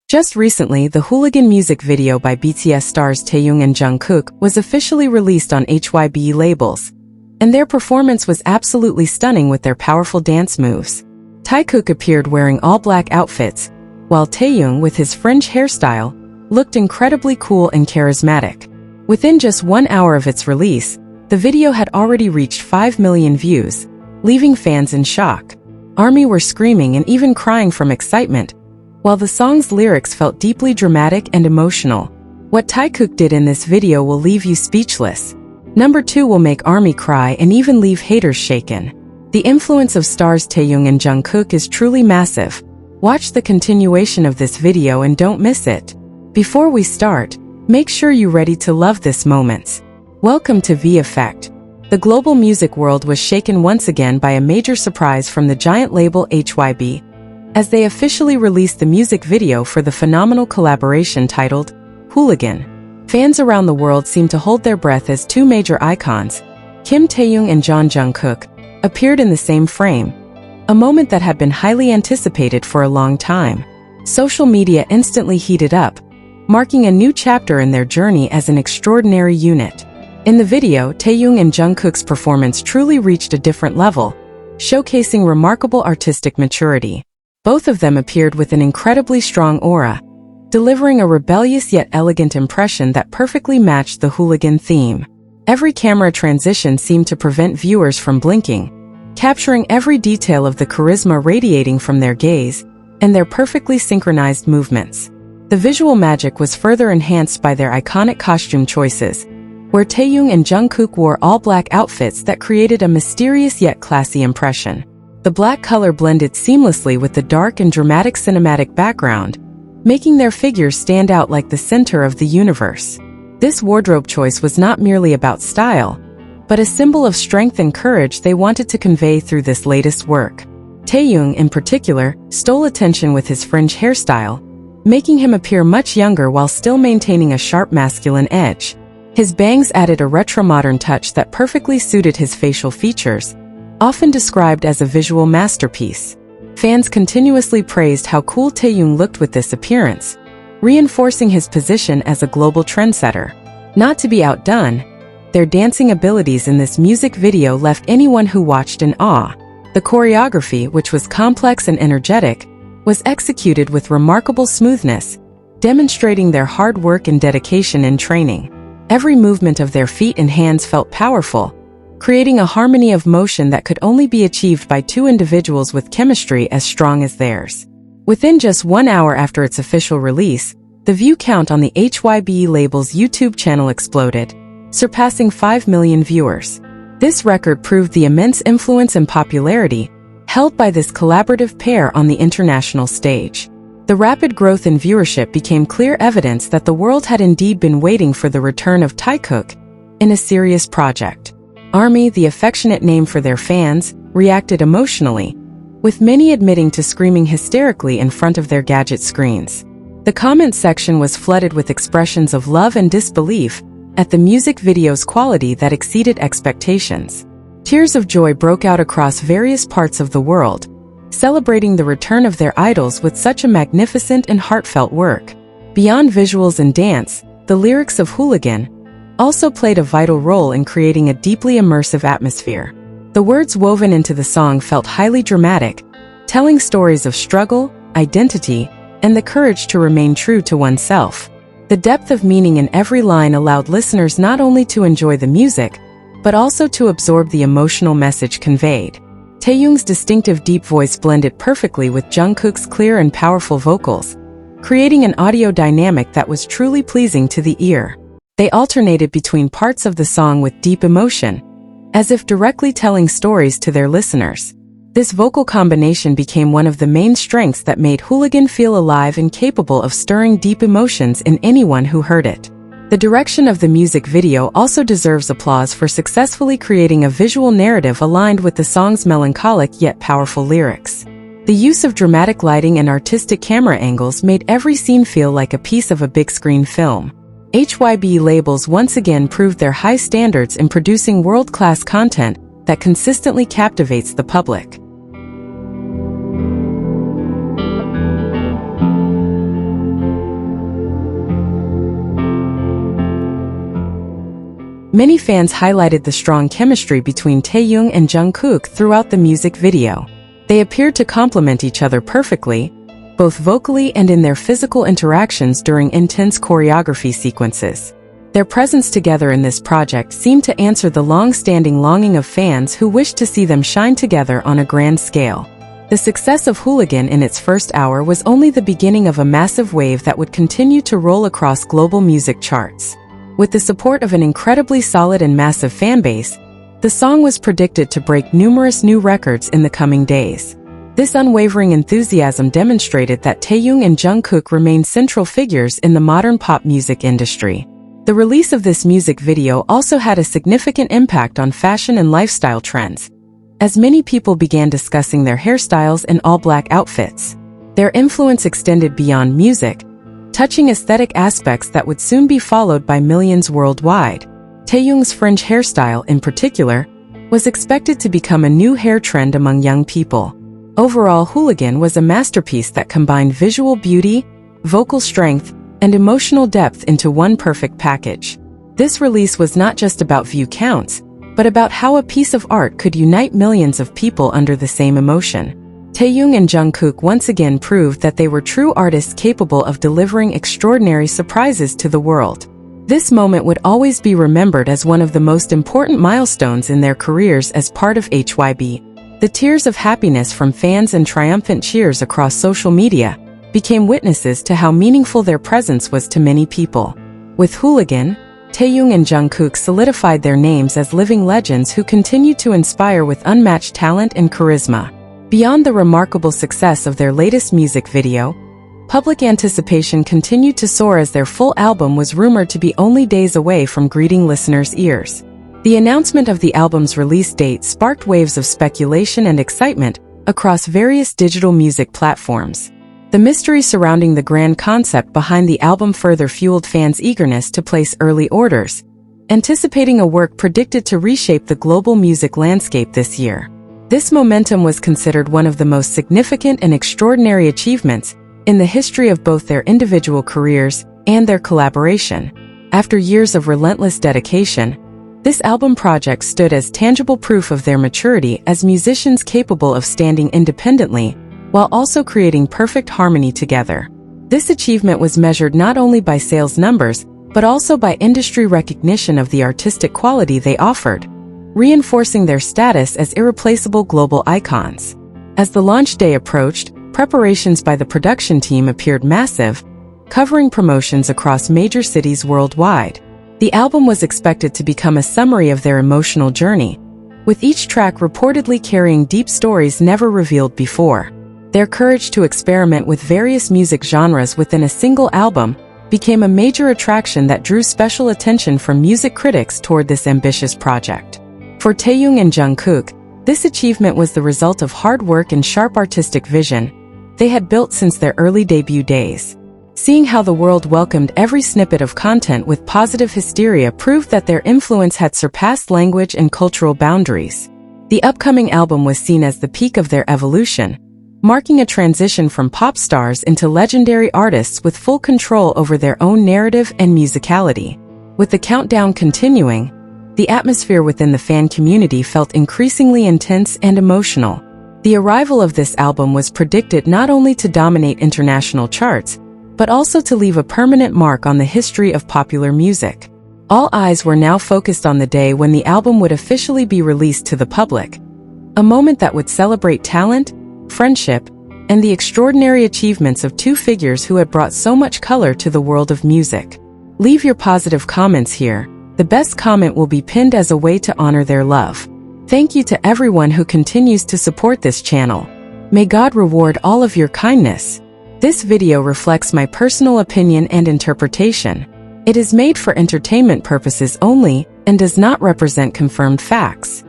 Just recently, the Hooligan music video by BTS stars Taehyung and Jungkook was officially released on HYBE labels, and their performance was absolutely stunning with their powerful dance moves. Taekook appeared wearing all-black outfits, while Taehyung, with his fringe hairstyle, looked incredibly cool and charismatic. Within just 1 hour of its release, the video had already reached 5 million views, leaving fans in shock. ARMY were screaming and even crying from excitement, while the song's lyrics felt deeply dramatic and emotional. What Taekook did in this video will leave you speechless. Number 2 will make ARMY cry and even leave haters shaken. The influence of stars Taehyung and Jungkook is truly massive. Watch the continuation of this video and don't miss it. Before we start, make sure you're ready to love this moment. Welcome to V Effect. The global music world was shaken once again by a major surprise from the giant label HYBE, as they officially released the music video for the phenomenal collaboration titled Hooligan. Fans around the world seem to hold their breath as two major icons, Kim Taehyung and Jeon Jungkook, appeared in the same frame, a moment that had been highly anticipated for a long time. Social media instantly heated up, marking a new chapter in their journey as an extraordinary unit. In the video, Taehyung and Jungkook's performance truly reached a different level, showcasing remarkable artistic maturity. Both of them appeared with an incredibly strong aura, delivering a rebellious yet elegant impression that perfectly matched the Hooligan theme. Every camera transition seemed to prevent viewers from blinking, capturing every detail of the charisma radiating from their gaze and their perfectly synchronized movements. The visual magic was further enhanced by their iconic costume choices, where Taehyung and Jungkook wore all-black outfits that created a mysterious yet classy impression. The black color blended seamlessly with the dark and dramatic cinematic background, making their figures stand out like the center of the universe. This wardrobe choice was not merely about style, but a symbol of strength and courage they wanted to convey through this latest work. Taehyung, in particular, stole attention with his fringe hairstyle, making him appear much younger while still maintaining a sharp masculine edge. His bangs added a retro-modern touch that perfectly suited his facial features, often described as a visual masterpiece. Fans continuously praised how cool Taehyung looked with this appearance, reinforcing his position as a global trendsetter. Not to be outdone, their dancing abilities in this music video left anyone who watched in awe. The choreography, which was complex and energetic, was executed with remarkable smoothness, demonstrating their hard work and dedication in training. Every movement of their feet and hands felt powerful, creating a harmony of motion that could only be achieved by two individuals with chemistry as strong as theirs. Within just 1 hour after its official release, the view count on the HYBE label's YouTube channel exploded, surpassing 5 million viewers. This record proved the immense influence and popularity held by this collaborative pair on the international stage. The rapid growth in viewership became clear evidence that the world had indeed been waiting for the return of Taekook in a serious project. ARMY, the affectionate name for their fans, reacted emotionally, with many admitting to screaming hysterically in front of their gadget screens. The comment section was flooded with expressions of love and disbelief at the music video's quality that exceeded expectations. Tears of joy broke out across various parts of the world, celebrating the return of their idols with such a magnificent and heartfelt work. Beyond visuals and dance, the lyrics of Hooligan also played a vital role in creating a deeply immersive atmosphere. The words woven into the song felt highly dramatic, telling stories of struggle, identity, and the courage to remain true to oneself. The depth of meaning in every line allowed listeners not only to enjoy the music, but also to absorb the emotional message conveyed. Taehyung's distinctive deep voice blended perfectly with Jungkook's clear and powerful vocals, creating an audio dynamic that was truly pleasing to the ear. They alternated between parts of the song with deep emotion, as if directly telling stories to their listeners. This vocal combination became one of the main strengths that made Hooligan feel alive and capable of stirring deep emotions in anyone who heard it. The direction of the music video also deserves applause for successfully creating a visual narrative aligned with the song's melancholic yet powerful lyrics. The use of dramatic lighting and artistic camera angles made every scene feel like a piece of a big-screen film. HYBE labels once again proved their high standards in producing world-class content that consistently captivates the public. Many fans highlighted the strong chemistry between Taehyung and Jungkook throughout the music video. They appeared to complement each other perfectly, both vocally and in their physical interactions during intense choreography sequences. Their presence together in this project seemed to answer the long-standing longing of fans who wished to see them shine together on a grand scale. The success of Hooligan in its first hour was only the beginning of a massive wave that would continue to roll across global music charts. With the support of an incredibly solid and massive fanbase, the song was predicted to break numerous new records in the coming days. This unwavering enthusiasm demonstrated that Taehyung and Jungkook remain central figures in the modern pop music industry. The release of this music video also had a significant impact on fashion and lifestyle trends, as many people began discussing their hairstyles and all-black outfits. Their influence extended beyond music, touching aesthetic aspects that would soon be followed by millions worldwide. Taehyung's fringe hairstyle, in particular, was expected to become a new hair trend among young people. Overall, Hooligan was a masterpiece that combined visual beauty, vocal strength, and emotional depth into one perfect package. This release was not just about view counts, but about how a piece of art could unite millions of people under the same emotion. Taehyung and Jungkook once again proved that they were true artists capable of delivering extraordinary surprises to the world. This moment would always be remembered as one of the most important milestones in their careers as part of HYBE. The tears of happiness from fans and triumphant cheers across social media became witnesses to how meaningful their presence was to many people. With Hooligan, Taehyung and Jungkook solidified their names as living legends who continue to inspire with unmatched talent and charisma. Beyond the remarkable success of their latest music video, public anticipation continued to soar as their full album was rumored to be only days away from greeting listeners' ears. The announcement of the album's release date sparked waves of speculation and excitement across various digital music platforms. The mystery surrounding the grand concept behind the album further fueled fans' eagerness to place early orders, anticipating a work predicted to reshape the global music landscape this year. This momentum was considered one of the most significant and extraordinary achievements in the history of both their individual careers and their collaboration. After years of relentless dedication, this album project stood as tangible proof of their maturity as musicians capable of standing independently while also creating perfect harmony together. This achievement was measured not only by sales numbers, but also by industry recognition of the artistic quality they offered, reinforcing their status as irreplaceable global icons. As the launch day approached, preparations by the production team appeared massive, covering promotions across major cities worldwide. The album was expected to become a summary of their emotional journey, with each track reportedly carrying deep stories never revealed before. Their courage to experiment with various music genres within a single album became a major attraction that drew special attention from music critics toward this ambitious project. For Taehyung and Jungkook, this achievement was the result of hard work and sharp artistic vision they had built since their early debut days. Seeing how the world welcomed every snippet of content with positive hysteria proved that their influence had surpassed language and cultural boundaries. The upcoming album was seen as the peak of their evolution, marking a transition from pop stars into legendary artists with full control over their own narrative and musicality. With the countdown continuing, the atmosphere within the fan community felt increasingly intense and emotional. The arrival of this album was predicted not only to dominate international charts, but also to leave a permanent mark on the history of popular music. All eyes were now focused on the day when the album would officially be released to the public, a moment that would celebrate talent, friendship, and the extraordinary achievements of two figures who had brought so much color to the world of music. Leave your positive comments here. The best comment will be pinned as a way to honor their love. Thank you to everyone who continues to support this channel. May God reward all of your kindness. This video reflects my personal opinion and interpretation. It is made for entertainment purposes only and does not represent confirmed facts.